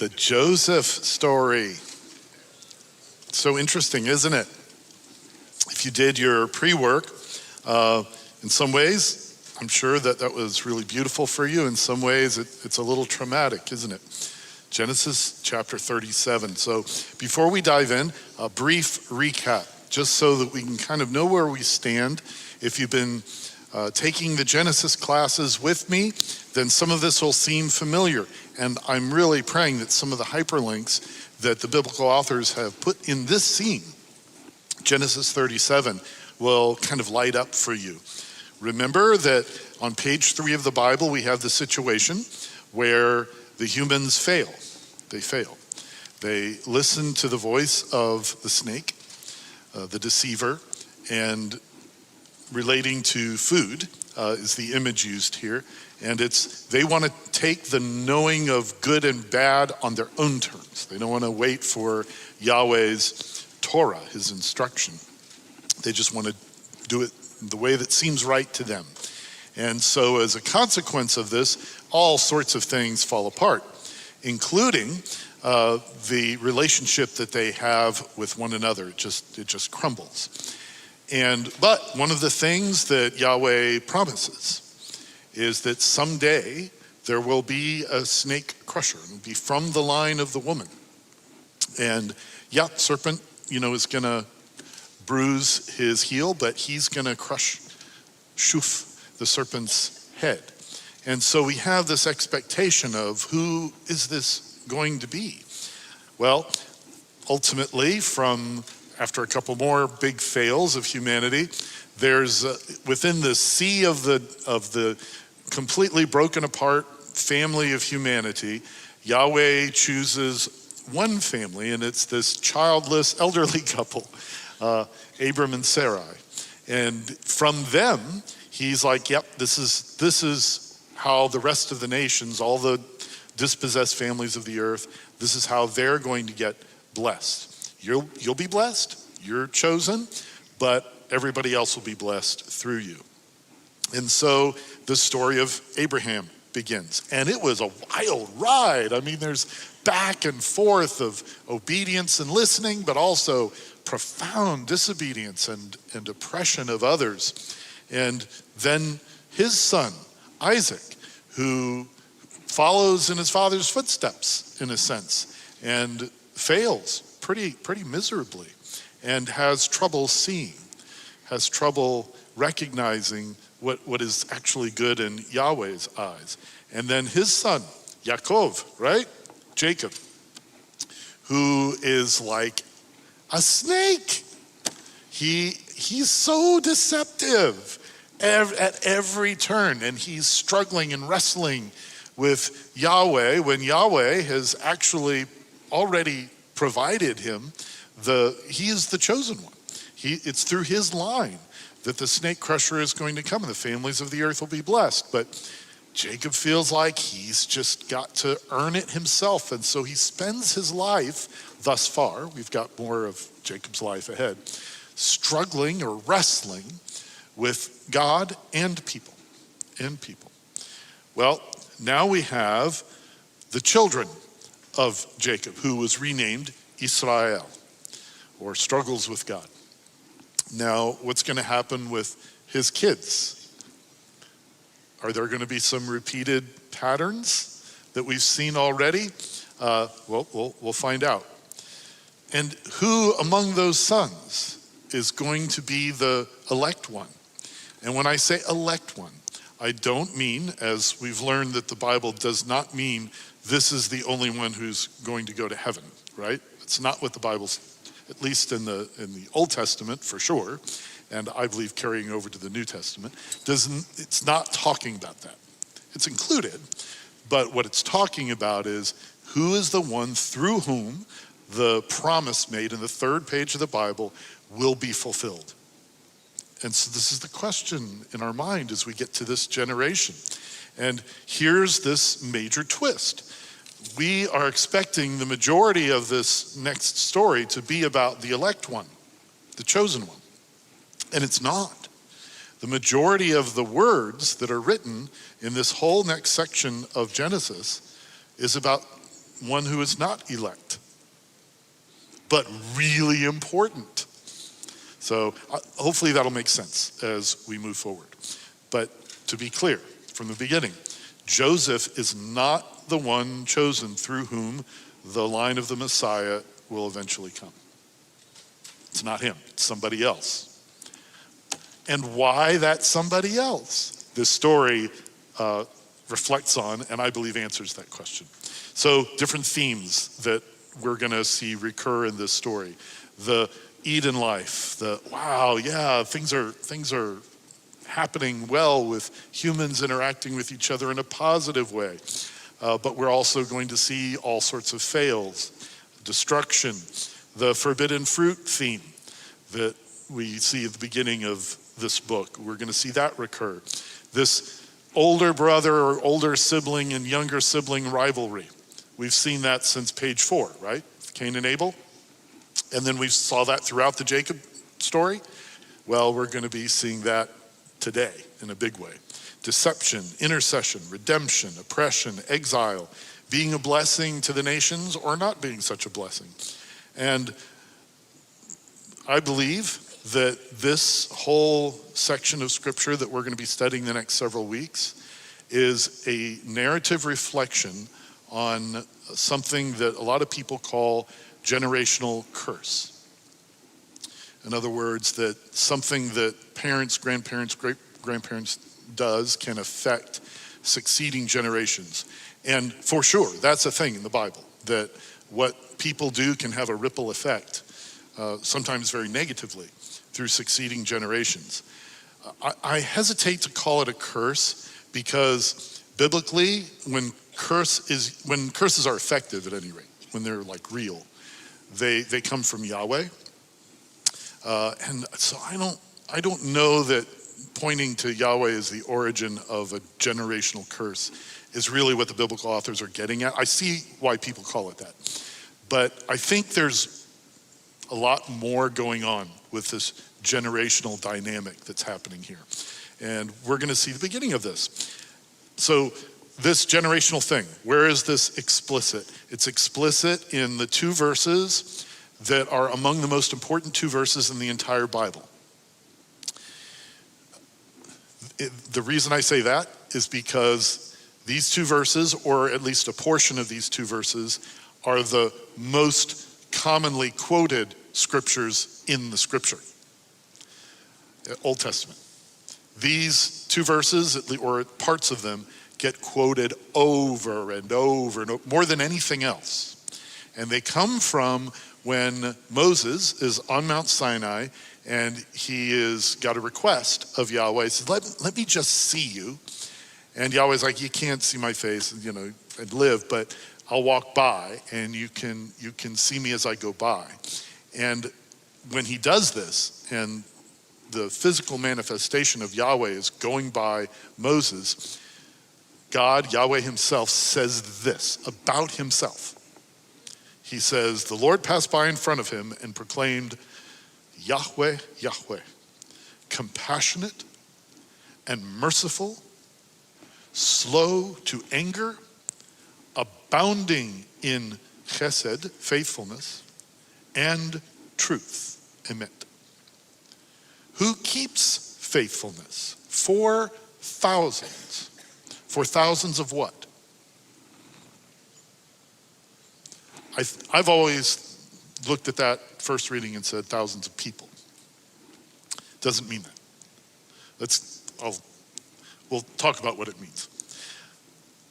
The Joseph story. So interesting, isn't it? If you did your pre-work, in some ways, I'm sure that was really beautiful for you. In some ways, it's a little traumatic, isn't it? Genesis chapter 37. So before we dive in, a brief recap, just so that we can kind of know where we stand. If you've been taking the Genesis classes with me, then some of this will seem familiar. And I'm really praying that some of the hyperlinks that the biblical authors have put in this scene, Genesis 37, will kind of light up for you. Remember that on page 3 of the Bible, we have the situation where the humans fail. They fail. They listen to the voice of the snake, the deceiver, and relating to food is the image used here. And they want to take the knowing of good and bad on their own terms. They don't want to wait for Yahweh's Torah, his instruction. They just want to do it the way that seems right to them. And so as a consequence of this, all sorts of things fall apart, including the relationship that they have with one another. It just crumbles. But one of the things that Yahweh promises is that someday there will be a snake crusher. It'll be from the line of the woman. And serpent, is going to bruise his heel, but he's going to crush the serpent's head. And so we have this expectation of who is this going to be? Well, ultimately, after a couple more big fails of humanity, there's within the sea of the completely broken apart family of humanity, Yahweh chooses one family, and it's this childless elderly couple, Abram and Sarai. And from them, he's like, yep, this is how the rest of the nations, all the dispossessed families of the earth, this is how they're going to get blessed. You'll be blessed, you're chosen, but everybody else will be blessed through you. And so the story of Abraham begins. And it was a wild ride. I mean, there's back and forth of obedience and listening, but also profound disobedience and oppression of others. And then his son, Isaac, who follows in his father's footsteps, in a sense, and fails pretty miserably, and has trouble seeing, has trouble recognizing what is actually good in Yahweh's eyes. And then his son, Yaakov, right? Jacob, who is like a snake. He's so deceptive at every turn, and he's struggling and wrestling with Yahweh when Yahweh has actually already provided him he is the chosen one. It's through his line that the snake crusher is going to come and the families of the earth will be blessed. But Jacob feels like he's just got to earn it himself. And so he spends his life thus far, we've got more of Jacob's life ahead, struggling or wrestling with God and people. Well, now we have the children of Jacob, who was renamed Israel, or struggles with God. Now, what's going to happen with his kids? Are there going to be some repeated patterns that we've seen already? We'll find out. And who among those sons is going to be the elect one? And when I say elect one, I don't mean, as we've learned that the Bible does not mean this is the only one who's going to go to heaven, right? It's not what the Bible's, at least in the Old Testament for sure, and I believe carrying over to the New Testament, it's not talking about that. It's included, but what it's talking about is who is the one through whom the promise made in the 3rd page of the Bible will be fulfilled. And so this is the question in our mind as we get to this generation. And here's this major twist. We are expecting the majority of this next story to be about the elect one, the chosen one. And it's not. The majority of the words that are written in this whole next section of Genesis is about one who is not elect, but really important. So hopefully that'll make sense as we move forward. But to be clear, from the beginning, Joseph is not the one chosen through whom the line of the Messiah will eventually come. It's not him, it's somebody else. And why that somebody else? This story reflects on, and I believe answers that question. So different themes that we're gonna see recur in this story. The Eden life, things are happening well with humans interacting with each other in a positive way. But we're also going to see all sorts of fails, destruction, the forbidden fruit theme that we see at the beginning of this book. We're going to see that recur. This older brother or older sibling and younger sibling rivalry. We've seen that since page 4, right? Cain and Abel. And then we saw that throughout the Jacob story. Well, we're going to be seeing that today in a big way. Deception, intercession, redemption, oppression, exile, being a blessing to the nations or not being such a blessing. And I believe that this whole section of scripture that we're going to be studying the next several weeks is a narrative reflection on something that a lot of people call generational curse. In other words, that something that parents, grandparents, great-grandparents does can affect succeeding generations. And for sure, that's a thing in the Bible, that what people do can have a ripple effect, sometimes very negatively, through succeeding generations. I hesitate to call it a curse because biblically, when curses are effective at any rate, when they're like real, they come from Yahweh. And so I don't know that pointing to Yahweh as the origin of a generational curse is really what the biblical authors are getting at. I see why people call it that. But I think there's a lot more going on with this generational dynamic that's happening here. And we're going to see the beginning of this. So this generational thing, where is this explicit? It's explicit in the 2 verses that are among the most important 2 verses in the entire Bible. The reason I say that is because these 2 verses, or at least a portion of these 2 verses, are the most commonly quoted scriptures in the scripture, Old Testament. These 2 verses, or parts of them, get quoted over and over and over, more than anything else. And they come from when Moses is on Mount Sinai and he is got a request of Yahweh. He says, let me just see you. And Yahweh's like, you can't see my face, and live, but I'll walk by and you can see me as I go by. And when he does this, and the physical manifestation of Yahweh is going by Moses, God, Yahweh himself, says this about himself. He says, the Lord passed by in front of him and proclaimed, Yahweh, Yahweh, compassionate and merciful, slow to anger, abounding in chesed, faithfulness, and truth, emet. Who keeps faithfulness for thousands? For thousands of what? I've always looked at that first reading and said thousands of people. Doesn't mean that. We'll talk about what it means.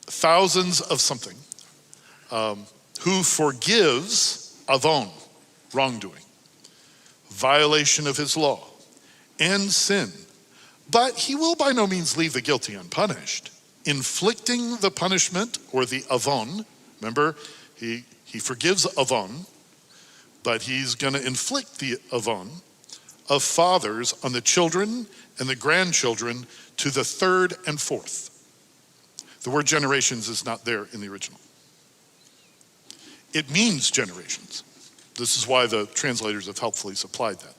Thousands of something. Who forgives avon, wrongdoing, violation of his law, and sin. But he will by no means leave the guilty unpunished, inflicting the punishment or the avon. Remember, he forgives avon, but he's going to inflict the avon of fathers on the children and the grandchildren to the 3rd and 4th. The word generations is not there in the original. It means generations. This is why the translators have helpfully supplied that.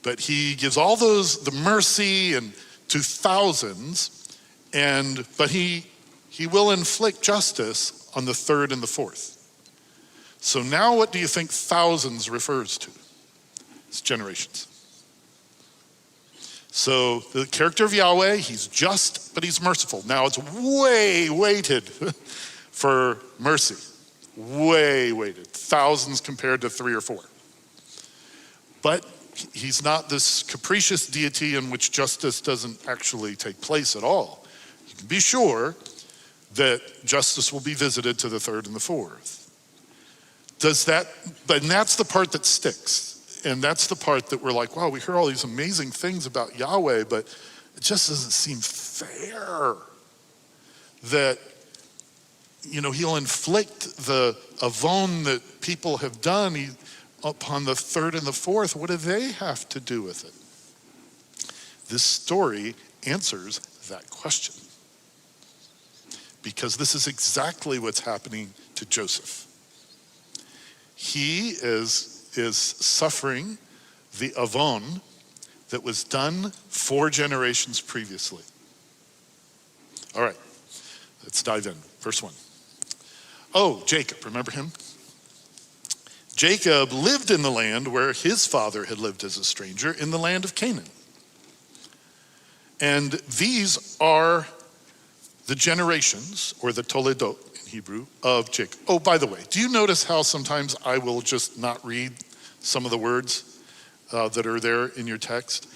But he gives all those, the mercy and to thousands, but he will inflict justice on the third and the fourth. So now what do you think thousands refers to? It's generations. So the character of Yahweh, he's just, but he's merciful. Now it's way weighted for mercy. Way weighted. Thousands compared to 3 or 4. But he's not this capricious deity in which justice doesn't actually take place at all. You can be sure that justice will be visited to the third and the fourth. And that's the part that sticks. And that's the part that we're like, wow, we hear all these amazing things about Yahweh, but it just doesn't seem fair that, he'll inflict the avon that people have done upon the third and the fourth. What do they have to do with it? This story answers that question. Because this is exactly what's happening to Joseph. He is suffering the avon that was done 4 generations previously. All right, let's dive in. Verse 1. Oh, Jacob, remember him? Jacob lived in the land where his father had lived as a stranger, in the land of Canaan. And these are the generations, or the Toledot in Hebrew, of Jacob. Oh, by the way, do you notice how sometimes I will just not read some of the words that are there in your text?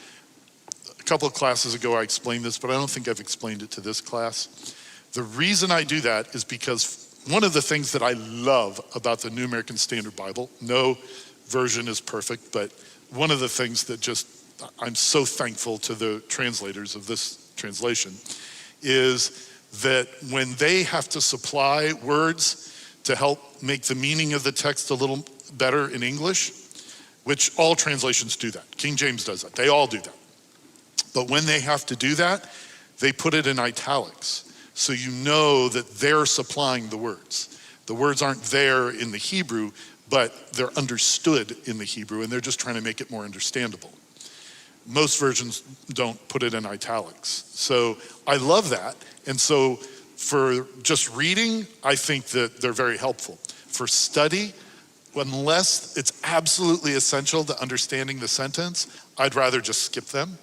A couple of classes ago I explained this, but I don't think I've explained it to this class. The reason I do that is because one of the things that I love about the New American Standard Bible, no version is perfect, but one of the things that I'm so thankful to the translators of this translation is that when they have to supply words to help make the meaning of the text a little better in English, which all translations do that. King James does that. They all do that. But when they have to do that, they put it in italics. So you know that they're supplying the words. The words aren't there in the Hebrew, but they're understood in the Hebrew, and they're just trying to make it more understandable. Most versions don't put it in italics. So I love that. And so for just reading, I think that they're very helpful. For study, unless it's absolutely essential to understanding the sentence, I'd rather just skip them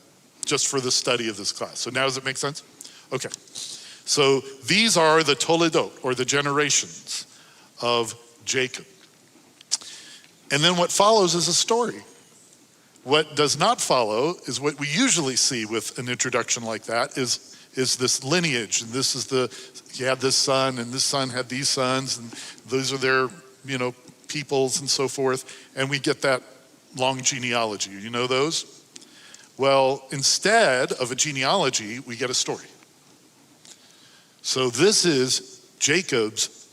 just for the study of this class. So now does it make sense? Okay. So these are the Toledot, or the generations of Jacob. And then what follows is a story. What does not follow is what we usually see with an introduction like that is this lineage. And this is he had this son, and this son had these sons, and those are their, peoples and so forth. And we get that long genealogy. You know those? Well, instead of a genealogy, we get a story. So this is Jacob's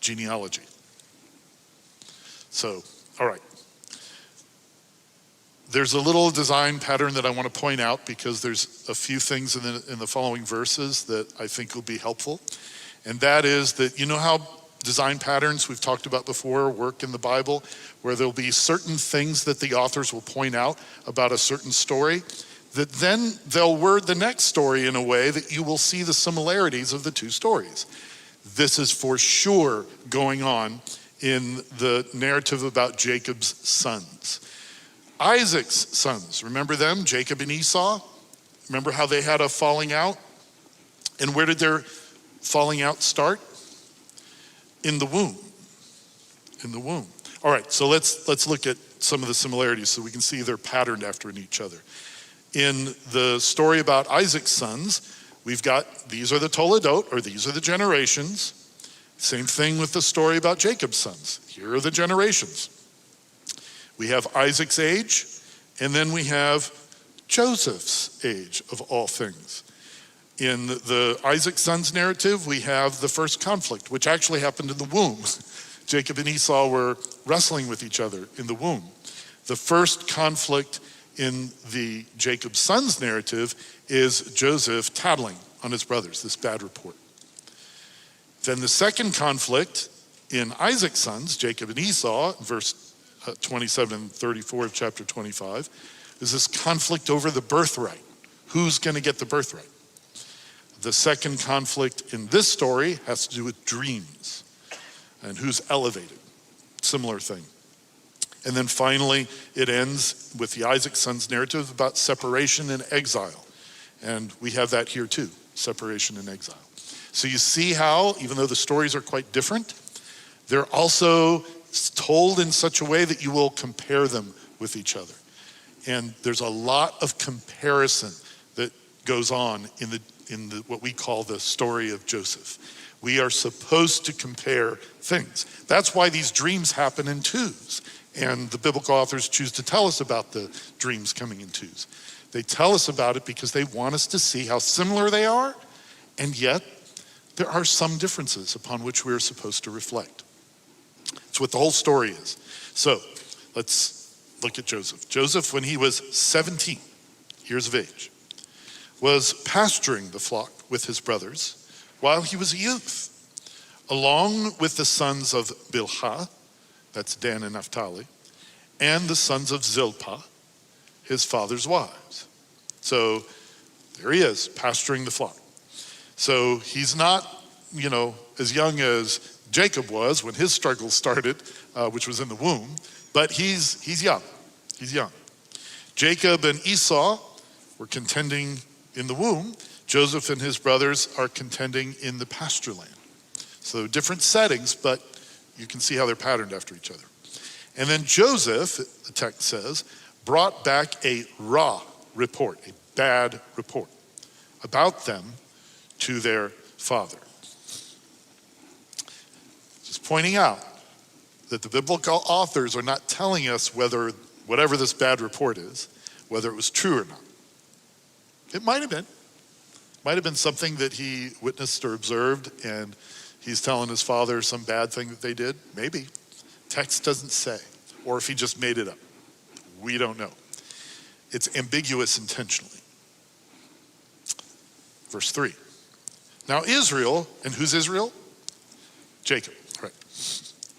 genealogy. So, all right. There's a little design pattern that I want to point out because there's a few things in the following verses that I think will be helpful. And that is that, you know how design patterns we've talked about before work in the Bible, where there'll be certain things that the authors will point out about a certain story, that then they'll word the next story in a way that you will see the similarities of the two stories. This is for sure going on in the narrative about Jacob's sons. Isaac's sons, remember them? Jacob and Esau. Remember how they had a falling out? And where did their falling out start? In the womb. In the womb. All right, so let's look at some of the similarities so we can see they're patterned after each other. In the story about Isaac's sons, we've got these are the Toledot, or these are the generations. Same thing with the story about Jacob's sons. Here are the generations. We have Isaac's age, and then we have Joseph's age of all things. In the Isaac's sons narrative, we have the first conflict, which actually happened in the womb. Jacob and Esau were wrestling with each other in the womb. The first conflict in the Jacob's sons narrative is Joseph tattling on his brothers, this bad report. Then the second conflict in Isaac's sons, Jacob and Esau, verse 27 and 34 of chapter 25, is this conflict over the birthright. Who's going to get the birthright? The second conflict in this story has to do with dreams. and who's elevated. Similar thing. And then finally, it ends with the Isaac sons narrative about separation and exile. And we have that here too, separation and exile. So you see how, even though the stories are quite different, they're also told in such a way that you will compare them with each other. And there's a lot of comparison that goes on in the what we call the story of Joseph. We are supposed to compare things. That's why these dreams happen in twos. And the biblical authors choose to tell us about the dreams coming in twos. They tell us about it because they want us to see how similar they are, and yet there are some differences upon which we are supposed to reflect. It's what the whole story is. So let's look at Joseph. Joseph, when he was 17 years of age, was pasturing the flock with his brothers while he was a youth, along with the sons of Bilhah, that's Dan and Naphtali, and the sons of Zilpah, his father's wives. So there he is, pasturing the flock. So he's not, as young as Jacob was when his struggle started, which was in the womb, but he's young. He's young. Jacob and Esau were contending in the womb. Joseph and his brothers are contending in the pasture land. So different settings, but you can see how they're patterned after each other. And then Joseph, the text says, brought back a raw report, a bad report about them to their father. Just pointing out that the biblical authors are not telling us whether whatever this bad report is, whether it was true or not. It might have been. Might have been something that he witnessed or observed, and he's telling his father some bad thing that they did. Maybe. Text doesn't say. Or if he just made it up. We don't know. It's ambiguous intentionally. Verse 3. Now Israel, and who's Israel? Jacob, right.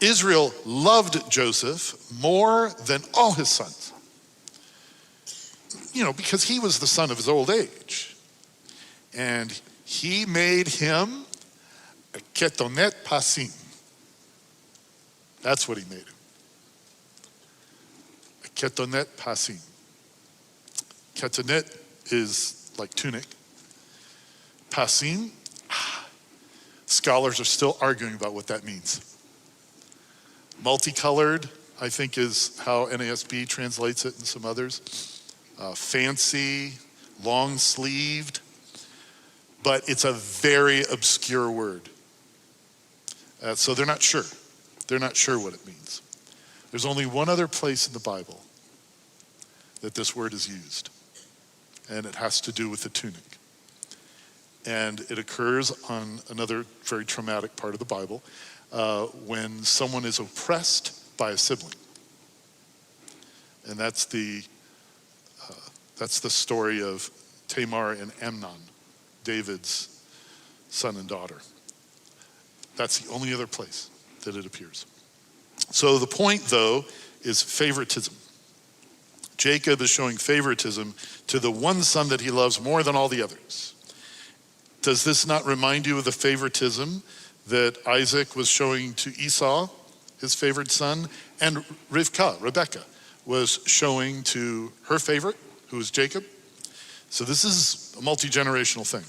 Israel loved Joseph more than all his sons. Because he was the son of his old age. And he made him a ketonet pasim. That's what he made him. A ketonet pasim. Ketonet is like tunic. Pasim, scholars are still arguing about what that means. Multicolored, I think, is how NASB translates it, and some others. Fancy, long-sleeved, but it's a very obscure word. So they're not sure. They're not sure what it means. There's only one other place in the Bible that this word is used, and it has to do with the tunic. And it occurs on another very traumatic part of the Bible, when someone is oppressed by a sibling. And that's the story of Tamar and Amnon, David's son and daughter. That's the only other place that it appears. So the point, though, is favoritism. Jacob is showing favoritism to the one son that he loves more than all the others. Does this not remind you of the favoritism that Isaac was showing to Esau, his favorite son, and Rebecca, was showing to her favorite, who is Jacob? So this is a multi-generational thing.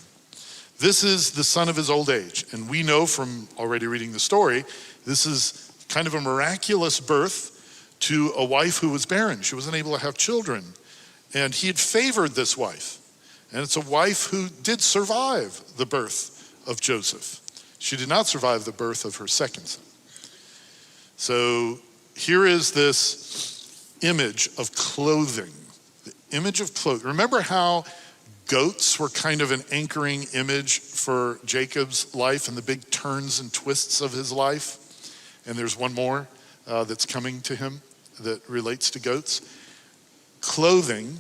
This is the son of his old age. And we know from already reading the story, this is kind of a miraculous birth to a wife who was barren. She wasn't able to have children. And he had favored this wife. And it's a wife who did survive the birth of Joseph. She did not survive the birth of her second son. So here is this image of clothing. The image of clothing. Remember how goats were kind of an anchoring image for Jacob's life and the big turns and twists of his life? And there's one more that's coming to him that relates to goats. Clothing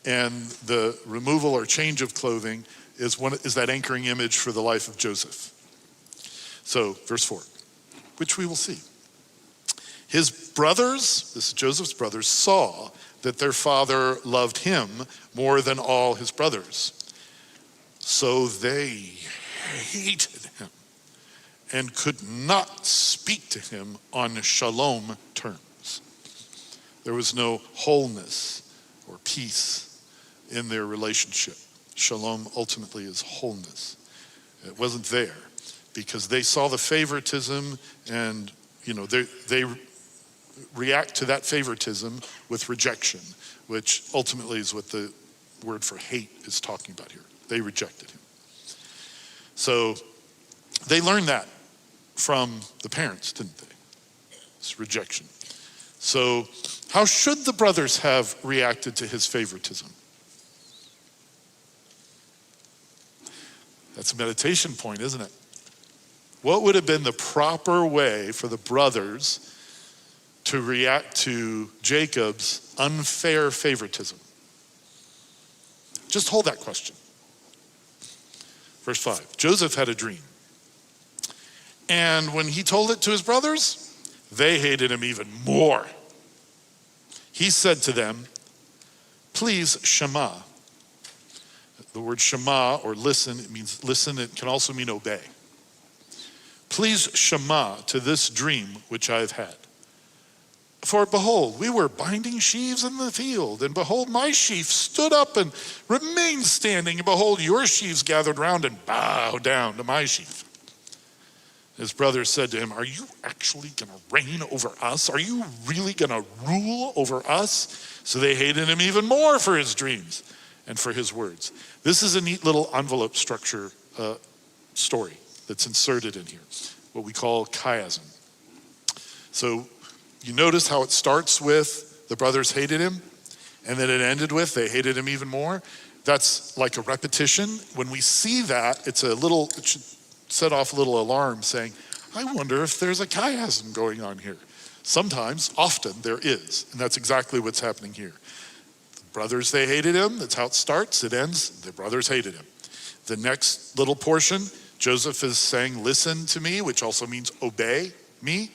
and the removal or change of clothing is that anchoring image for the life of Joseph. So, verse 4, which we will see. His brothers, this is Joseph's brothers, saw that their father loved him more than all his brothers. So they hated him and could not speak to him on shalom terms. There was no wholeness or peace in their relationship. Shalom ultimately is wholeness. It wasn't there because they saw the favoritism, and they react to that favoritism with rejection, which ultimately is what the word for hate is talking about here. They rejected him. So they learned that from the parents, didn't they? It's rejection. So how should the brothers have reacted to his favoritism? That's a meditation point, isn't it? What would have been the proper way for the brothers to react to Jacob's unfair favoritism? Just hold that question. Verse 5, Joseph had a dream. And when he told it to his brothers, they hated him even more. He said to them, please shema. The word shema, or listen, it means listen. It can also mean obey. Please shema to this dream which I have had. For behold, we were binding sheaves in the field, and behold, my sheaf stood up and remained standing, and behold, your sheaves gathered round and bowed down to my sheaf. His brothers said to him, are you actually going to reign over us? Are you really going to rule over us? So they hated him even more for his dreams and for his words. This is a neat little envelope structure story that's inserted in here, what we call chiasm. So you notice how it starts with the brothers hated him, and then it ended with they hated him even more. That's like a repetition. When we see that, it should set off a little alarm saying, I wonder if there's a chiasm going on here. Sometimes, often, there is, and that's exactly what's happening here. The brothers, they hated him. That's how it starts. It ends, the brothers hated him. The next little portion, Joseph is saying, listen to me, which also means obey me.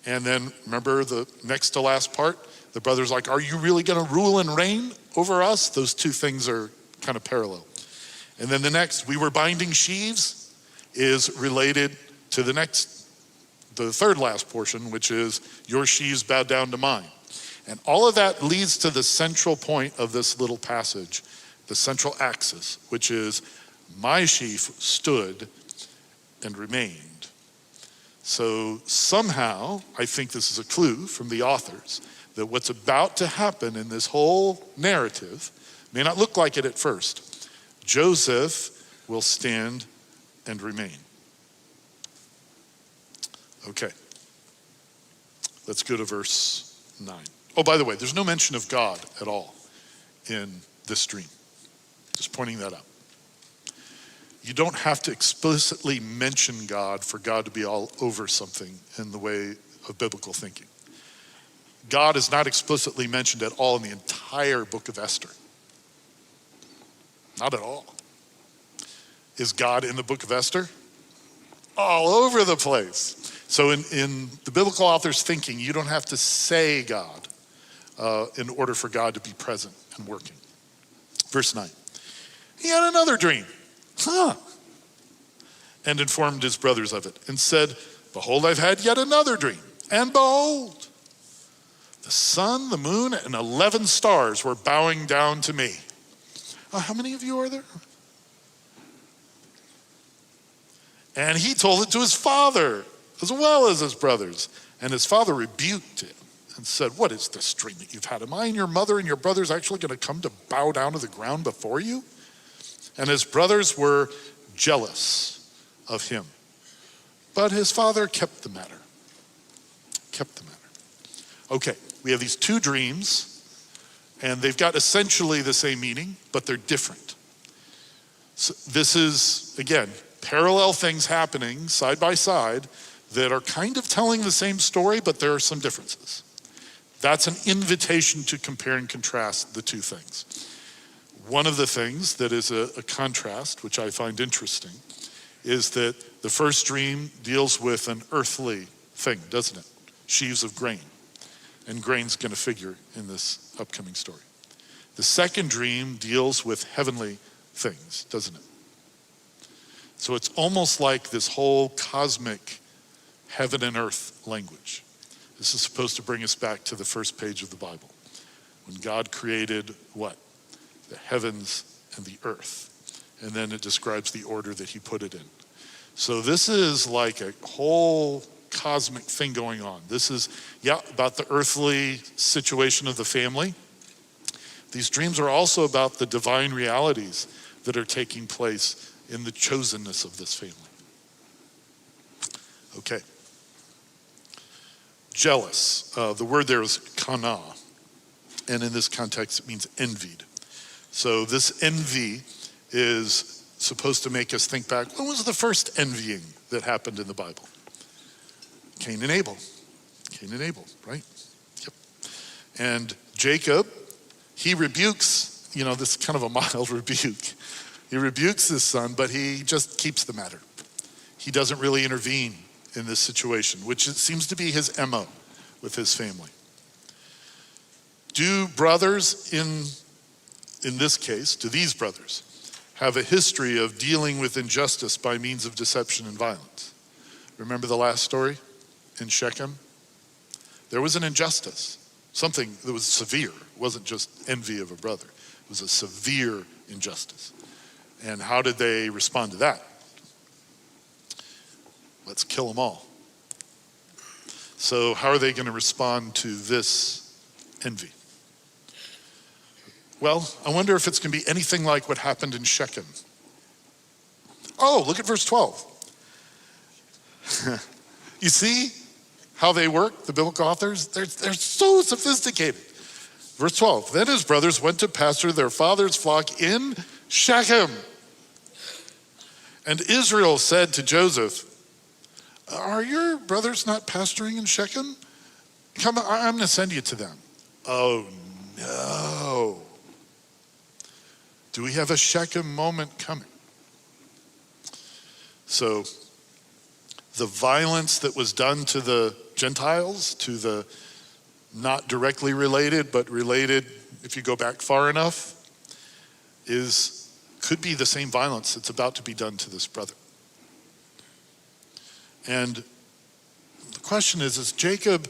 And then remember the next to last part, the brother's like, are you really going to rule and reign over us? Those two things are kind of parallel. And then the next, we were binding sheaves, is related to the third last portion, which is your sheaves bowed down to mine. And all of that leads to the central point of this little passage, the central axis, which is my sheaf stood and remained. So somehow, I think this is a clue from the authors that what's about to happen in this whole narrative may not look like it at first. Joseph will stand and remain. Okay, let's go to verse 9. Oh, by the way, there's no mention of God at all in this dream. Just pointing that out. You don't have to explicitly mention God for God to be all over something in the way of biblical thinking. God is not explicitly mentioned at all in the entire book of Esther. Not at all. Is God in the book of Esther? All over the place. So in the biblical author's thinking, you don't have to say God in order for God to be present and working. Verse 9. He had another dream. And informed his brothers of it and said, behold, I've had yet another dream. And behold, the sun, the moon, and 11 stars were bowing down to me. How many of you are there? And he told it to his father as well as his brothers. And his father rebuked him and said, what is this dream that you've had? Am I and your mother and your brothers actually going to come to bow down to the ground before you? And his brothers were jealous of him. But his father kept the matter. Okay, we have these two dreams, and they've got essentially the same meaning, but they're different. So this is, again, parallel things happening side by side that are kind of telling the same story, but there are some differences. That's an invitation to compare and contrast the two things. One of the things that is a contrast, which I find interesting, is that the first dream deals with an earthly thing, doesn't it? Sheaves of grain. And grain's going to figure in this upcoming story. The second dream deals with heavenly things, doesn't it? So it's almost like this whole cosmic heaven and earth language. This is supposed to bring us back to the first page of the Bible, when God created what? The heavens and the earth. And then it describes the order that he put it in. So this is like a whole cosmic thing going on. This is, about the earthly situation of the family. These dreams are also about the divine realities that are taking place in the chosenness of this family. Okay. Jealous. The word there is kana. And in this context, it means envied. So this envy is supposed to make us think back, when was the first envying that happened in the Bible? Cain and Abel. Cain and Abel, right? Yep. And Jacob, he rebukes, this is kind of a mild rebuke. He rebukes his son, but he just keeps the matter. He doesn't really intervene in this situation, which it seems to be his MO with his family. Do brothers in this case, do these brothers have a history of dealing with injustice by means of deception and violence? Remember the last story in Shechem? There was an injustice, something that was severe. It wasn't just envy of a brother. It was a severe injustice. And how did they respond to that? Let's kill them all. So how are they going to respond to this envy? Well, I wonder if it's going to be anything like what happened in Shechem. Oh, look at verse 12. You see how they work, the biblical authors? They're so sophisticated. Verse 12, then his brothers went to pasture their father's flock in Shechem. And Israel said to Joseph, are your brothers not pasturing in Shechem? Come, I'm going to send you to them. Oh, no. Do we have a Shechem moment coming? So the violence that was done to the Gentiles, to the not directly related, but related if you go back far enough, could be the same violence that's about to be done to this brother. And the question is Jacob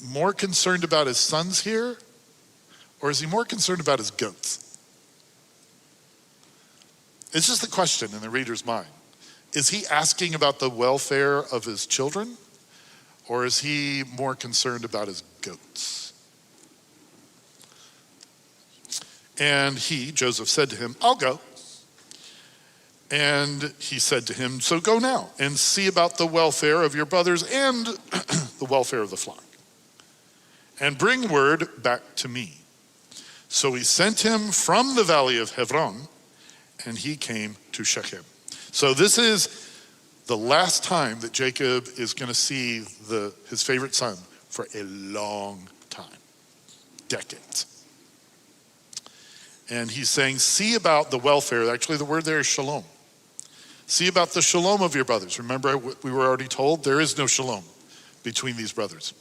more concerned about his sons here, or is he more concerned about his goats? It's just the question in the reader's mind. Is he asking about the welfare of his children, or is he more concerned about his goats? And Joseph said to him, I'll go. And he said to him, so go now and see about the welfare of your brothers and the welfare of the flock. And bring word back to me. So he sent him from the valley of Hebron, and he came to Shechem. So this is the last time that Jacob is going to see his favorite son for a long time, decades. And he's saying, see about the welfare. Actually, the word there is shalom. See about the shalom of your brothers. Remember, we were already told there is no shalom between these brothers.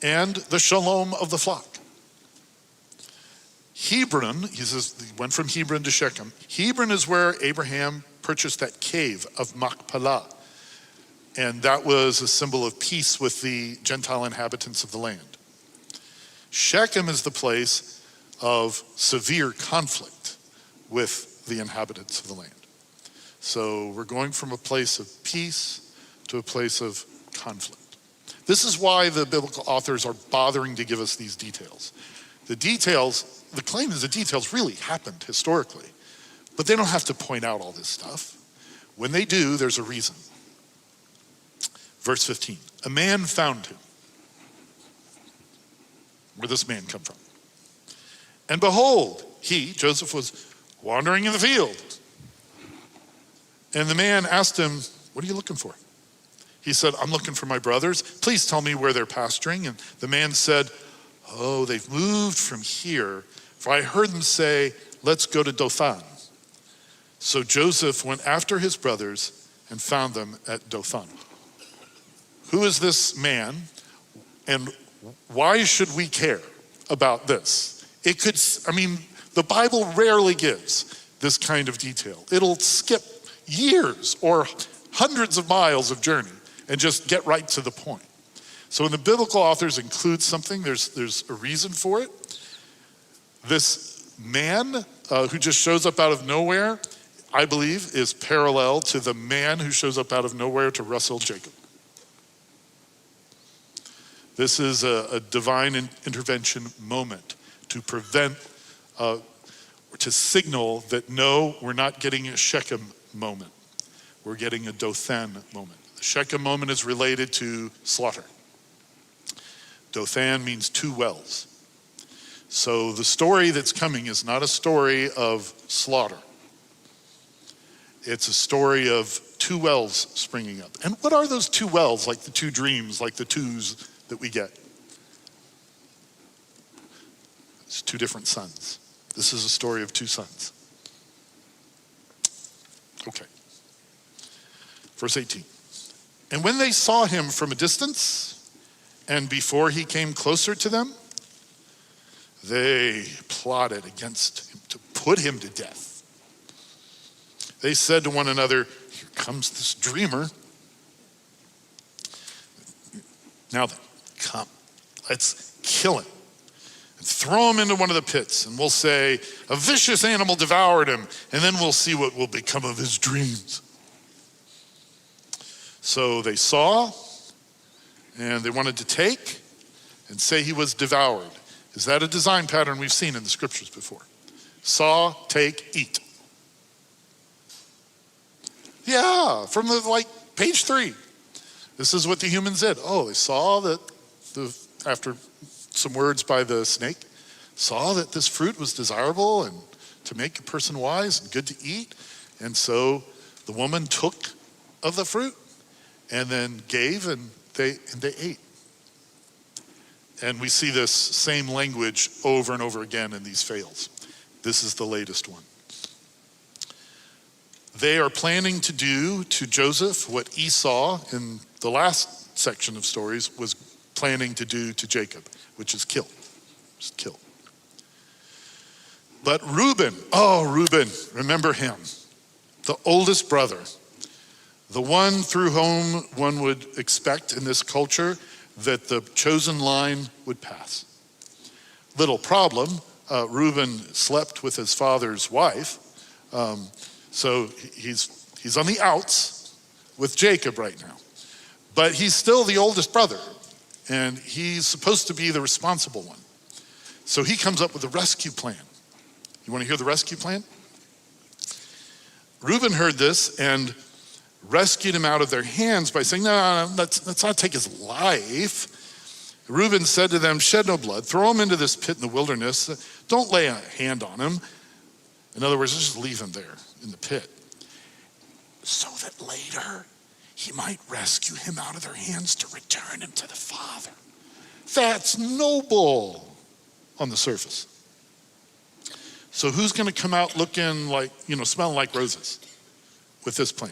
And the shalom of the flock. Hebron, he says, he went from Hebron to Shechem. Hebron is where Abraham purchased that cave of Machpelah. And that was a symbol of peace with the Gentile inhabitants of the land. Shechem is the place of severe conflict with the inhabitants of the land. So we're going from a place of peace to a place of conflict. This is why the biblical authors are bothering to give us these details. The claim is the details really happened historically, but they don't have to point out all this stuff. When they do, there's a reason. Verse 15, a man found him. Where does this man come from? And behold, Joseph, was wandering in the field. And the man asked him, what are you looking for? He said, I'm looking for my brothers. Please tell me where they're pasturing. And the man said, oh, they've moved from here. For I heard them say, let's go to Dothan. So Joseph went after his brothers and found them at Dothan. Who is this man? And why should we care about this? The Bible rarely gives this kind of detail. It'll skip years or hundreds of miles of journey and just get right to the point. So when the biblical authors include something, there's a reason for it. This man who just shows up out of nowhere, I believe, is parallel to the man who shows up out of nowhere to wrestle Jacob. This is a divine intervention moment to prevent, or to signal that no, we're not getting a Shechem moment. We're getting a Dothan moment. The Shechem moment is related to slaughter. Dothan means two wells. So the story that's coming is not a story of slaughter. It's a story of two wells springing up. And what are those two wells, like the two dreams, like the twos that we get? It's two different sons. This is a story of two sons. Okay. Verse 18. And when they saw him from a distance, and before he came closer to them, they plotted against him to put him to death. They said to one another, here comes this dreamer. Now then, come, let's kill him and throw him into one of the pits. And we'll say, a vicious animal devoured him, and then we'll see what will become of his dreams. So they saw, and they wanted to take and say he was devoured. Is that a design pattern we've seen in the scriptures before? Saw, take, eat. Yeah, from page 3. This is what the humans did. Oh, they saw that after some words by the snake, saw that this fruit was desirable and to make a person wise and good to eat. And so the woman took of the fruit and then gave, and they ate. And we see this same language over and over again in these fails. This is the latest one. They are planning to do to Joseph what Esau in the last section of stories was planning to do to Jacob, which is kill. Just kill. But Reuben, remember him, the oldest brother, the one through whom one would expect in this culture that the chosen line would pass. Little problem, Reuben slept with his father's wife, so he's on the outs with Jacob right now. But he's still the oldest brother, and he's supposed to be the responsible one. So he comes up with a rescue plan. You want to hear the rescue plan? Reuben heard this and rescued him out of their hands by saying, no, let's not take his life. Reuben said to them, shed no blood, throw him into this pit in the wilderness. Don't lay a hand on him. In other words, just leave him there in the pit, so that later he might rescue him out of their hands to return him to the Father. That's noble on the surface. So who's going to come out looking like, smelling like roses with this plan?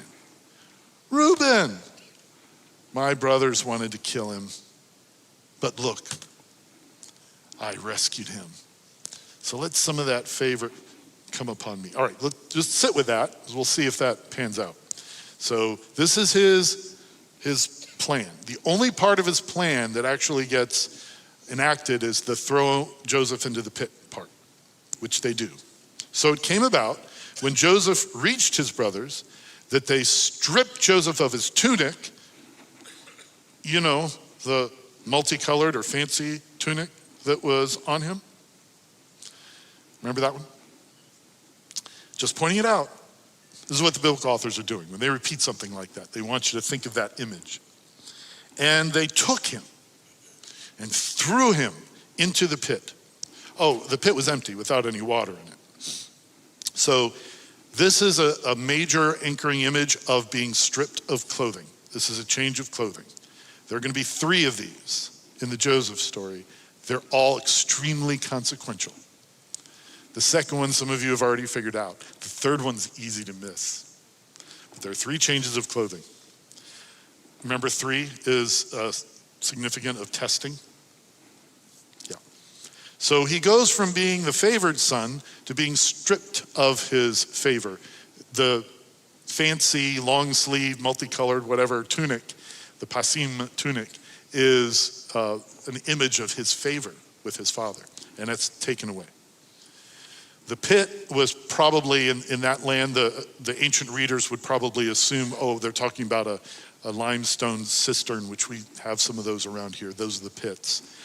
Reuben. My brothers wanted to kill him, but look, I rescued him. So let some of that favor come upon me. All right, let's just sit with that. We'll see if that pans out. So this is his plan. The only part of his plan that actually gets enacted is the throw Joseph into the pit part, which they do. So it came about when Joseph reached his brothers that they stripped Joseph of his tunic, the multicolored or fancy tunic that was on him. Remember that one? Just pointing it out. This is what the biblical authors are doing. When they repeat something like that, they want you to think of that image. And they took him and threw him into the pit. Oh, the pit was empty without any water in it. So this is a major anchoring image of being stripped of clothing. This is a change of clothing. There are going to be 3 of these in the Joseph story. They're all extremely consequential. The second one, some of you have already figured out. The third one's easy to miss. But there are 3 changes of clothing. Remember, 3 is significant of testing. Yeah. So he goes from being the favored son to being stripped of his favor. The fancy, long sleeve, multicolored, whatever tunic, the pasim tunic, is an image of his favor with his father, and it's taken away. The pit was probably, in that land, the ancient readers would probably assume, oh, they're talking about a limestone cistern, which we have some of those around here. Those are the pits.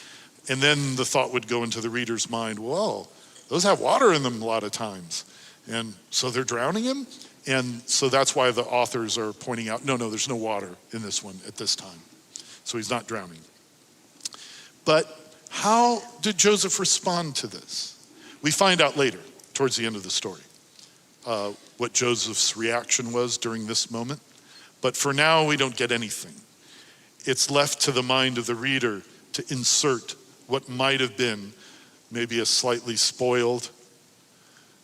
And then the thought would go into the reader's mind, well, those have water in them a lot of times. And so they're drowning him? And so that's why the authors are pointing out, no, there's no water in this one at this time. So he's not drowning. But how did Joseph respond to this? We find out later, towards the end of the story, what Joseph's reaction was during this moment. But for now, we don't get anything. It's left to the mind of the reader to insert what might have been maybe a slightly spoiled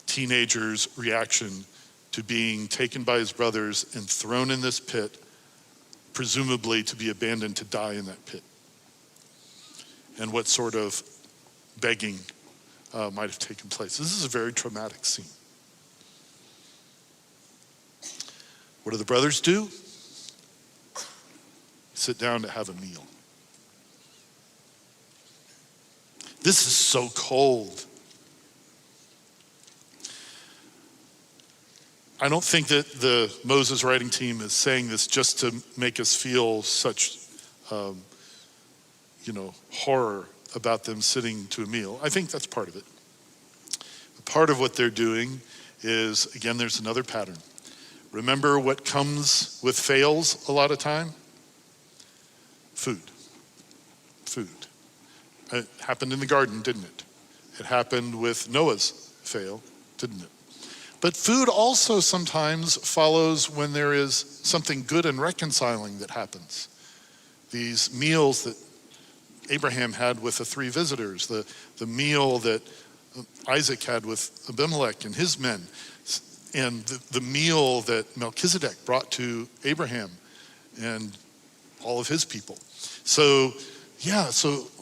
teenager's reaction to being taken by his brothers and thrown in this pit, presumably to be abandoned to die in that pit. And what sort of begging might have taken place. This is a very traumatic scene. What do the brothers do? Sit down to have a meal. This is so cold. I don't think that the Moses writing team is saying this just to make us feel such, horror about them sitting to a meal. I think that's part of it. But part of what they're doing is, again, there's another pattern. Remember what comes with fails a lot of time? Food. It happened in the garden, didn't it? It happened with Noah's fail, didn't it? But food also sometimes follows when there is something good and reconciling that happens. These meals that Abraham had with the 3 visitors, the meal that Isaac had with Abimelech and his men, and the meal that Melchizedek brought to Abraham and all of his people. So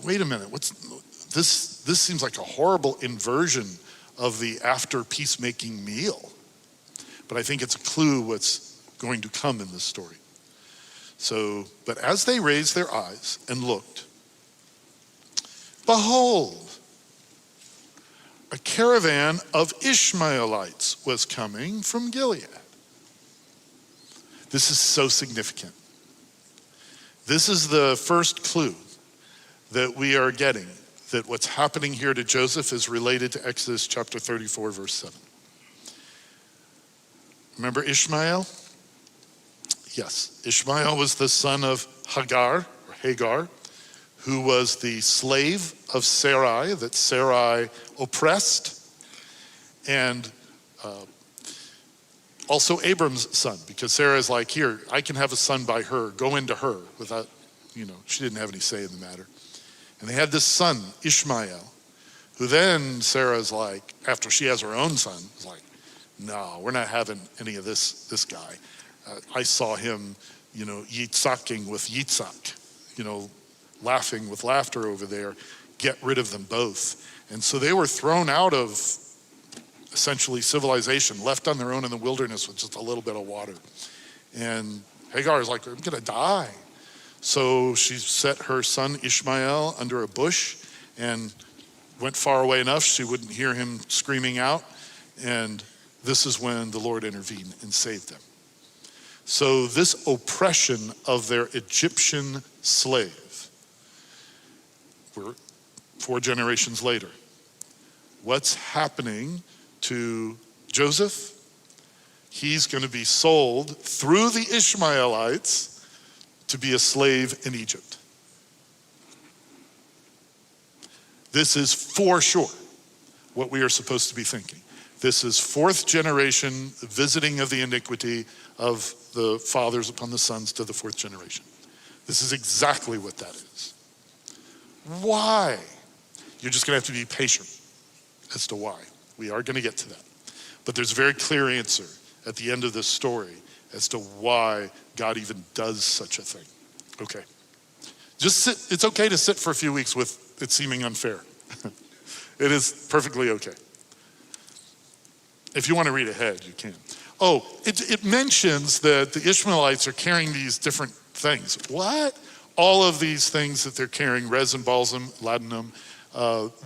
wait a minute, what's this? This seems like a horrible inversion of the after peacemaking meal. But I think it's a clue what's going to come in this story. So, but as they raised their eyes and looked, behold, a caravan of Ishmaelites was coming from Gilead. This is so significant. This is the first clue that we are getting that what's happening here to Joseph is related to Exodus chapter 34, verse 7. Remember Ishmael? Yes, Ishmael was the son of Hagar, who was the slave of Sarai that Sarai oppressed, and also Abram's son, because Sarah's like, here, I can have a son by her, go into her, without, she didn't have any say in the matter. And they had this son, Ishmael, who then Sarah's like, after she has her own son, is like, no, we're not having any of this guy. I saw him, Yitzhaking with Yitzhak, laughing with laughter over there. Get rid of them both. And so they were thrown out of essentially civilization, left on their own in the wilderness with just a little bit of water. And Hagar is like, I'm gonna die. So she set her son Ishmael under a bush and went far away enough she wouldn't hear him screaming out. And this is when the Lord intervened and saved them. So this oppression of their Egyptian slave, we're 4 generations later. What's happening to Joseph? He's going to be sold through the Ishmaelites to be a slave in Egypt. This is for sure what we are supposed to be thinking. This is 4th generation visiting of the iniquity of the fathers upon the sons to the 4th generation. This is exactly what that is. Why? You're just going to have to be patient as to why. We are going to get to that. But there's a very clear answer at the end of this story as to why God even does such a thing. Okay. Just sit. It's okay to sit for a few weeks with it seeming unfair. It is perfectly okay. If you want to read ahead, you can. Oh, it mentions that the Ishmaelites are carrying these different things. What? All of these things that they're carrying, resin, balsam, ladanum,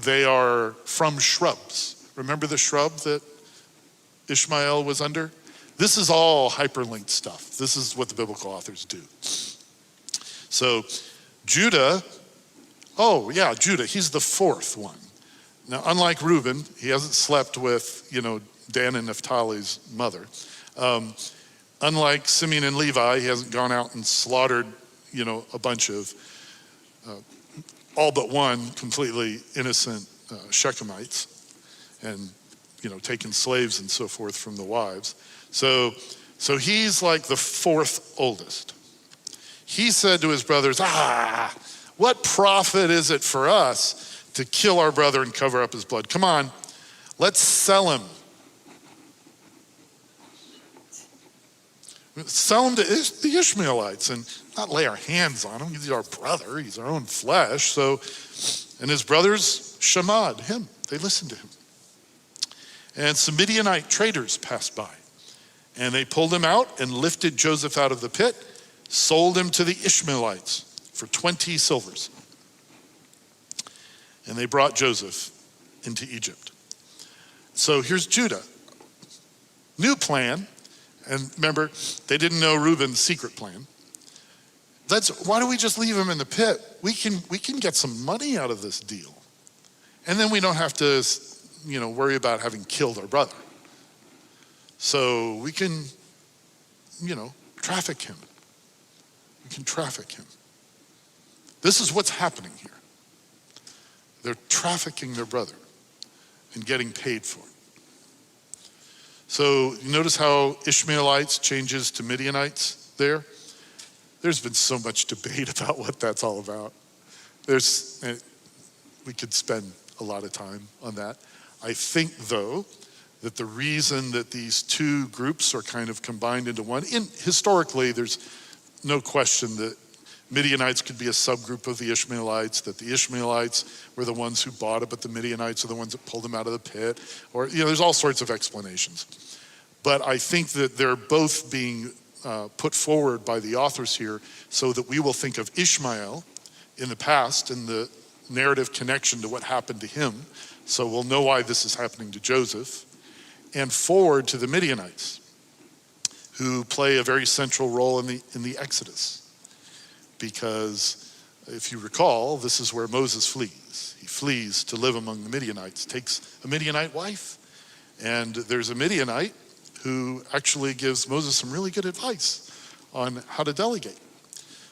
they are from shrubs. Remember the shrub that Ishmael was under? This is all hyperlinked stuff. This is what the biblical authors do. So Judah, Judah, he's the fourth one. Now, unlike Reuben, he hasn't slept with, Dan and Naphtali's mother. Unlike Simeon and Levi, he hasn't gone out and slaughtered, a bunch of, all but one completely innocent Shechemites and, taken slaves and so forth from the wives. So he's like the fourth oldest. He said to his brothers, what profit is it for us to kill our brother and cover up his blood? Come on, let's sell him. Sell him to the Ishmaelites and not lay our hands on him. He's our brother, he's our own flesh. And his brothers shamad him. They listened to him. And some Midianite traders passed by. And they pulled him out and lifted Joseph out of the pit, sold him to the Ishmaelites for 20 silvers. And they brought Joseph into Egypt. So here's Judah. New plan. And remember, they didn't know Reuben's secret plan. Why don't we just leave him in the pit? We can get some money out of this deal. And then we don't have to, worry about having killed our brother. So we can, traffic him. We can traffic him. This is what's happening here. They're trafficking their brother and getting paid for it. So you notice how Ishmaelites changes to Midianites there? There's been so much debate about what that's all about. We could spend a lot of time on that. I think, though, that the reason that these two groups are kind of combined into one, historically, there's no question that Midianites could be a subgroup of the Ishmaelites, that the Ishmaelites were the ones who bought it, but the Midianites are the ones that pulled them out of the pit, or, there's all sorts of explanations. But I think that they're both being put forward by the authors here so that we will think of Ishmael in the past and the narrative connection to what happened to him. So we'll know why this is happening to Joseph, and forward to the Midianites, who play a very central role in the Exodus. Because if you recall, this is where Moses flees. He flees to live among the Midianites, takes a Midianite wife, and there's a Midianite who actually gives Moses some really good advice on how to delegate.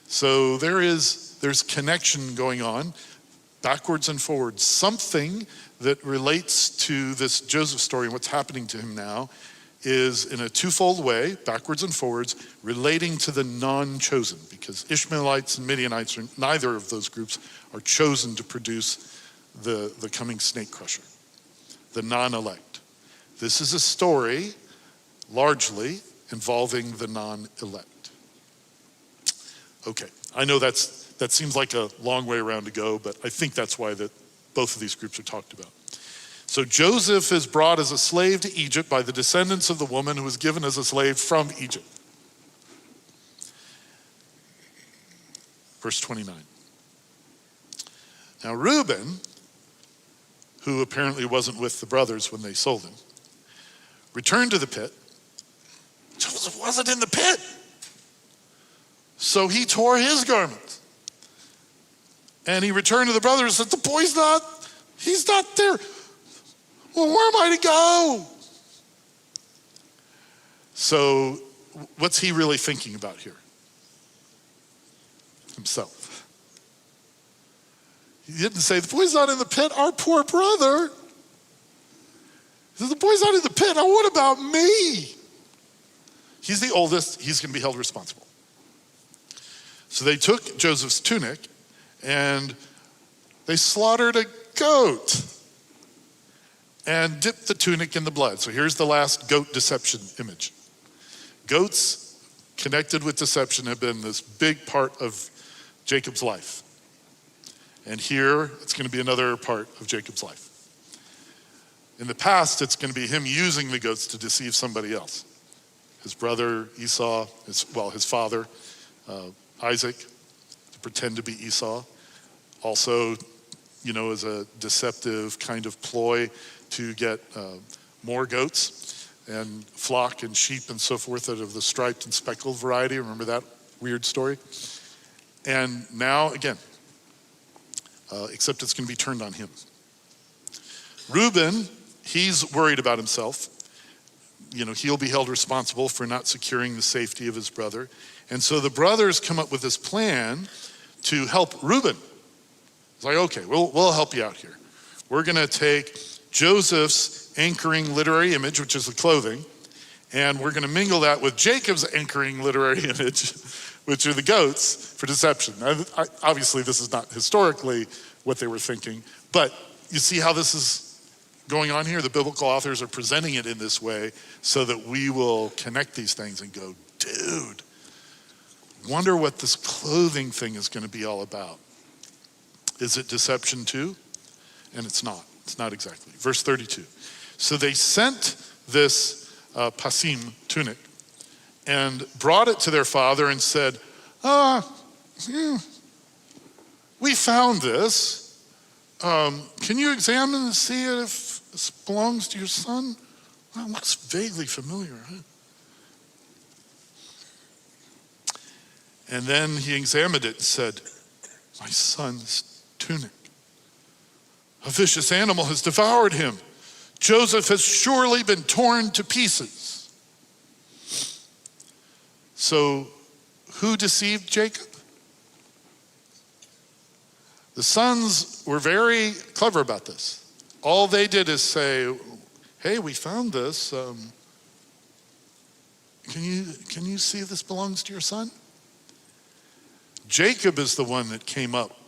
So there's connection going on, backwards and forwards. Something that relates to this Joseph story and what's happening to him now is in a twofold way, backwards and forwards, relating to the non-chosen, because Ishmaelites and Midianites, neither of those groups are chosen to produce the coming snake crusher, the non-elect. This is a story largely involving the non-elect. Okay, I know that seems like a long way around to go, but I think that's why that both of these groups are talked about. So Joseph is brought as a slave to Egypt by the descendants of the woman who was given as a slave from Egypt. Verse 29. Now Reuben, who apparently wasn't with the brothers when they sold him, returned to the pit. Joseph wasn't in the pit. So he tore his garments. And he returned to the brothers and said, he's not there. Well, where am I to go? So what's he really thinking about here? Himself. He didn't say, the boy's not in the pit, our poor brother. He said, the boy's not in the pit, now what about me? He's the oldest, he's going to be held responsible. So they took Joseph's tunic and they slaughtered a goat and dipped the tunic in the blood. So here's the last goat deception image. Goats connected with deception have been this big part of Jacob's life. And here it's going to be another part of Jacob's life. In the past, it's going to be him using the goats to deceive somebody else. his brother Esau, his father, Isaac, to pretend to be Esau. Also, as a deceptive kind of ploy to get more goats and flock and sheep and so forth out of the striped and speckled variety. Remember that weird story? And now, again, except it's going to be turned on him. Reuben, he's worried about himself. He'll be held responsible for not securing the safety of his brother. And so the brothers come up with this plan to help Reuben. It's like, okay, we'll help you out here. We're going to take Joseph's anchoring literary image, which is the clothing, and we're going to mingle that with Jacob's anchoring literary image, which are the goats, for deception. Obviously, this is not historically what they were thinking, but you see how this is going on here? The biblical authors are presenting it in this way so that we will connect these things and go, dude, wonder what this clothing thing is going to be all about. Is it deception too? And it's not. It's not exactly. Verse 32. So they sent this pasim tunic and brought it to their father and said, we found this. Can you examine and see if this belongs to your son? Well, it looks vaguely familiar, right? And then he examined it and said, my son's tunic. A vicious animal has devoured him. Joseph has surely been torn to pieces. So who deceived Jacob? The sons were very clever about this. All they did is say, hey, we found this. Can you see if this belongs to your son? Jacob is the one that came up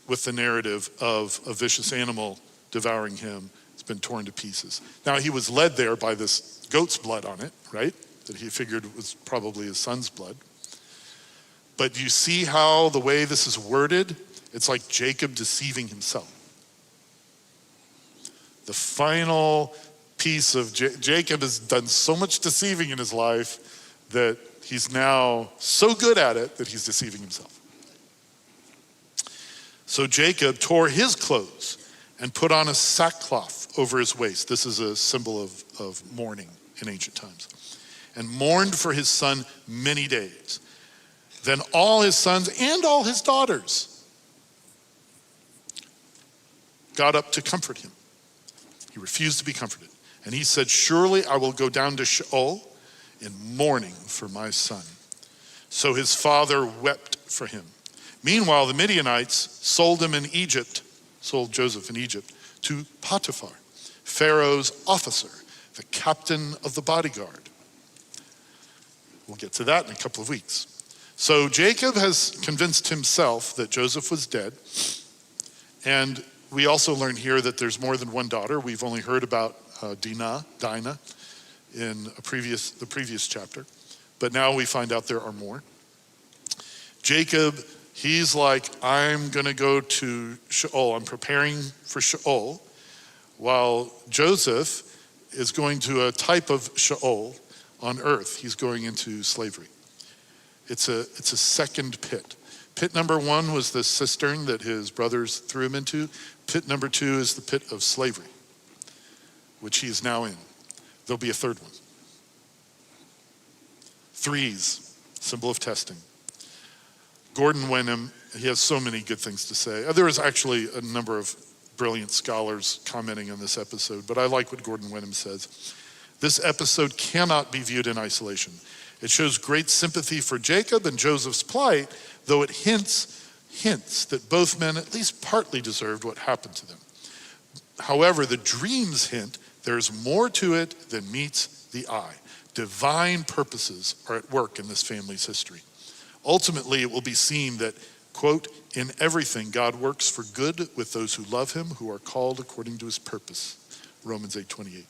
with the narrative of a vicious animal devouring him. It's been torn to pieces. Now, he was led there by this goat's blood on it, right? That he figured was probably his son's blood. But do you see how the way this is worded? It's like Jacob deceiving himself. The final piece of Jacob has done so much deceiving in his life that he's now so good at it that he's deceiving himself. So Jacob tore his clothes and put on a sackcloth over his waist. This is a symbol of mourning in ancient times. And mourned for his son many days. Then all his sons and all his daughters got up to comfort him. He refused to be comforted. And he said, surely I will go down to Sheol in mourning for my son. So his father wept for him. Meanwhile, the Midianites sold Joseph in Egypt to Potiphar, Pharaoh's officer, the captain of the bodyguard. We'll get to that in a couple of weeks. So Jacob has convinced himself that Joseph was dead. And we also learn here that there's more than one daughter. We've only heard about Dinah in the previous chapter. But now we find out there are more. Jacob, he's like, I'm going to go to Sheol. I'm preparing for Sheol. While Joseph is going to a type of Sheol on earth. He's going into slavery. It's a second pit. Pit number one was the cistern that his brothers threw him into. Pit number two is the pit of slavery, which he is now in. There'll be a third one. Threes, symbol of testing. Gordon Wenham, he has so many good things to say. There was actually a number of brilliant scholars commenting on this episode, but I like what Gordon Wenham says. This episode cannot be viewed in isolation. It shows great sympathy for Jacob and Joseph's plight, though it hints that both men at least partly deserved what happened to them. However, the dreams hint there's more to it than meets the eye. Divine purposes are at work in this family's history. Ultimately, it will be seen that, quote, in everything God works for good with those who love him, who are called according to his purpose. Romans 8:28.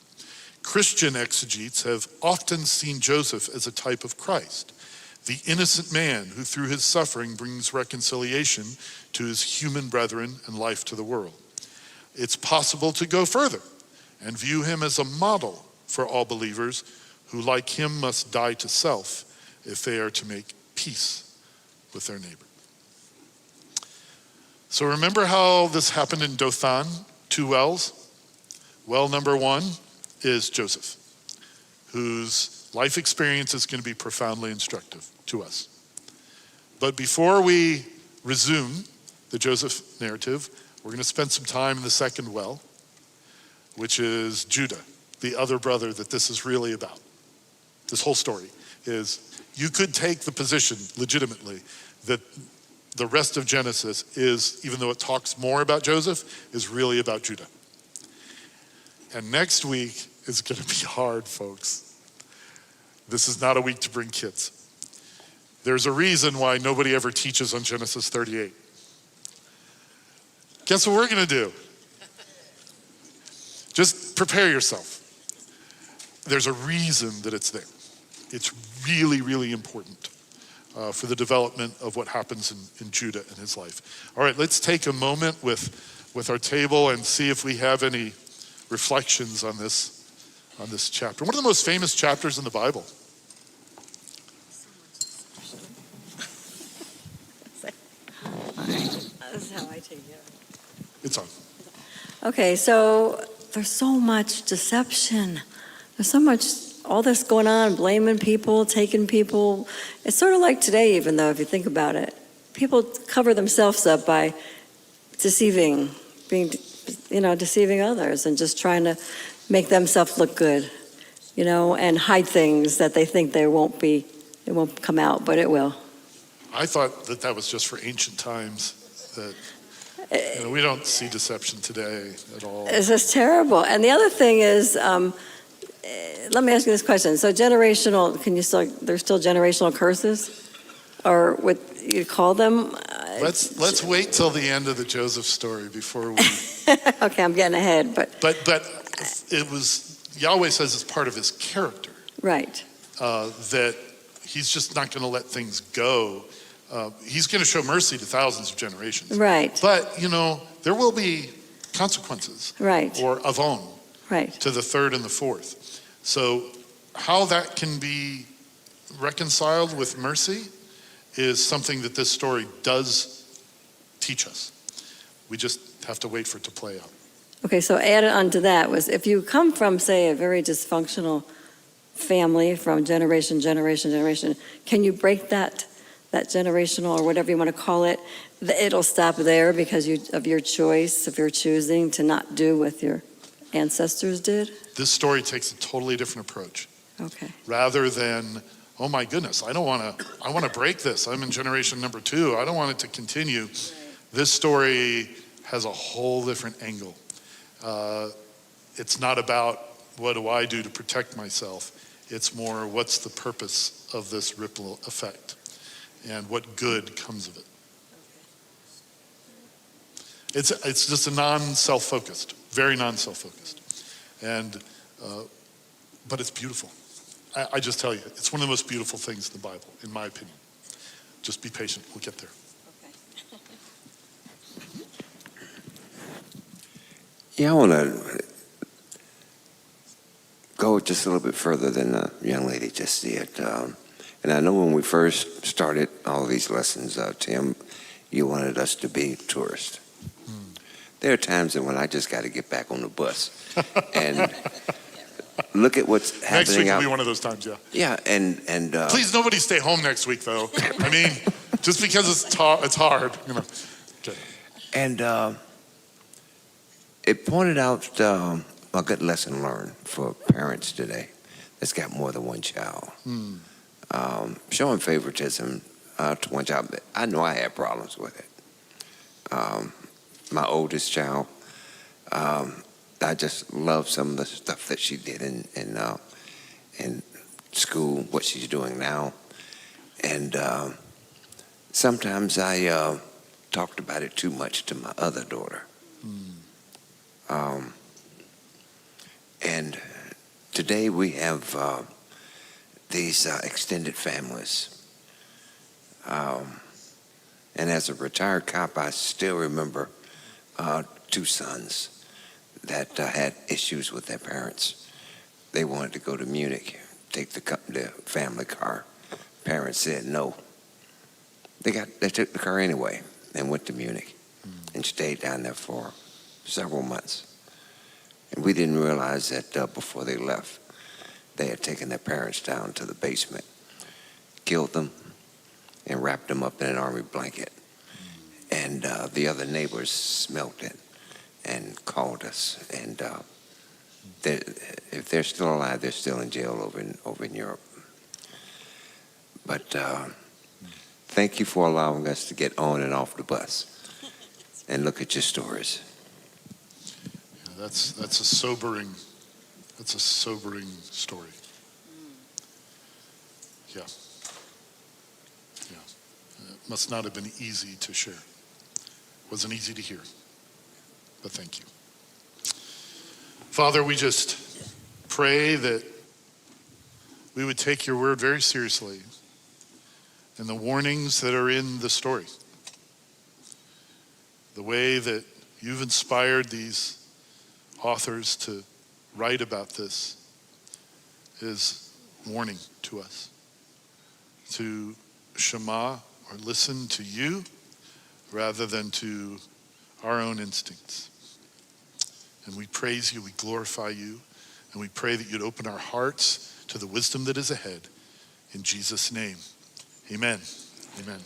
Christian exegetes have often seen Joseph as a type of Christ, the innocent man who through his suffering brings reconciliation to his human brethren and life to the world. It's possible to go further and view him as a model for all believers who like him must die to self if they are to make peace with their neighbor. So remember how this happened in Dothan, 2 wells? Well number 1 is Joseph, whose life experience is going to be profoundly instructive to us. But before we resume the Joseph narrative, we're going to spend some time in the second well, which is Judah, the other brother that this is really about. This whole story is, you could take the position legitimately that the rest of Genesis is, even though it talks more about Joseph, is really about Judah. And next week is going to be hard, folks. This is not a week to bring kids. There's a reason why nobody ever teaches on Genesis 38. Guess what we're going to do? Just prepare yourself. There's a reason that it's there. It's really, really important for the development of what happens in Judah and his life. All right, let's take a moment with our table and see if we have any reflections on this chapter. One of the most famous chapters in the Bible. This is how I take it. It's on. Okay, so there's so much deception. There's so much, all this going on, blaming people, taking people. It's sort of like today, even though, if you think about it. People cover themselves up by deceiving others and just trying to make themselves look good, and hide things that they think it won't come out, but it will. I thought that was just for ancient times, that we don't see deception today at all. It's just terrible. And the other thing is, let me ask you this question. So there's still generational curses? Or what you call them? Let's wait till the end of the Joseph story before we... Okay, I'm getting ahead, but it was, Yahweh says it's part of his character. Right. That he's just not going to let things go. He's going to show mercy to thousands of generations. Right. But, there will be consequences. Right. Or avon. Right. To the third and the fourth. So how that can be reconciled with mercy is something that this story does teach us. We just have to wait for it to play out. Okay, so added onto that was, if you come from, say, a very dysfunctional family from generation, can you break that generational, or whatever you want to call it? It'll stop there because of your choice, of your choosing to not do what your ancestors did? This story takes a totally different approach. Okay. Rather than, oh my goodness, I want to break this. I'm in generation number 2. I don't want it to continue. Right. This story has a whole different angle. It's not about what do I do to protect myself. It's more, what's the purpose of this ripple effect and what good comes of it. Okay. It's just a non-self-focused, very non-self-focused. And, but it's beautiful. I just tell you, it's one of the most beautiful things in the Bible, in my opinion. Just be patient, we'll get there. Yeah, I want to go just a little bit further than the young lady just did. And I know when we first started all these lessons, Tim, you wanted us to be tourists. There are times when I just got to get back on the bus and look at what's happening. Next week will be one of those times, yeah. Yeah, and please, nobody stay home next week, though. I mean, just because it's hard, Okay. And it pointed out a good lesson learned for parents today that's got more than one child. Showing favoritism to one child. I know I had problems with it. My oldest child, I just love some of the stuff that she did in school, what she's doing now. And sometimes I talked about it too much to my other daughter. And today we have these extended families. And as a retired cop, I still remember 2 sons that had issues with their parents. They wanted to go to Munich take the family car. Parents said no. They took the car anyway and went to Munich and stayed down there for several months. And we didn't realize that before they left, they had taken their parents down to the basement, killed them, and wrapped them up in an army blanket. And the other neighbors smelt it and called us. And if they're still alive, they're still in jail over in Europe. But thank you for allowing us to get on and off the bus and look at your stories. Yeah, that's a sobering story. Yeah. It must not have been easy to share. It wasn't easy to hear. But thank you. Father, we just pray that we would take your word very seriously and the warnings that are in the story. The way that you've inspired these authors to write about this is warning to us. To shema or listen to you rather than to our own instincts. And we praise you, we glorify you, and we pray that you'd open our hearts to the wisdom that is ahead. In Jesus' name, amen. Amen.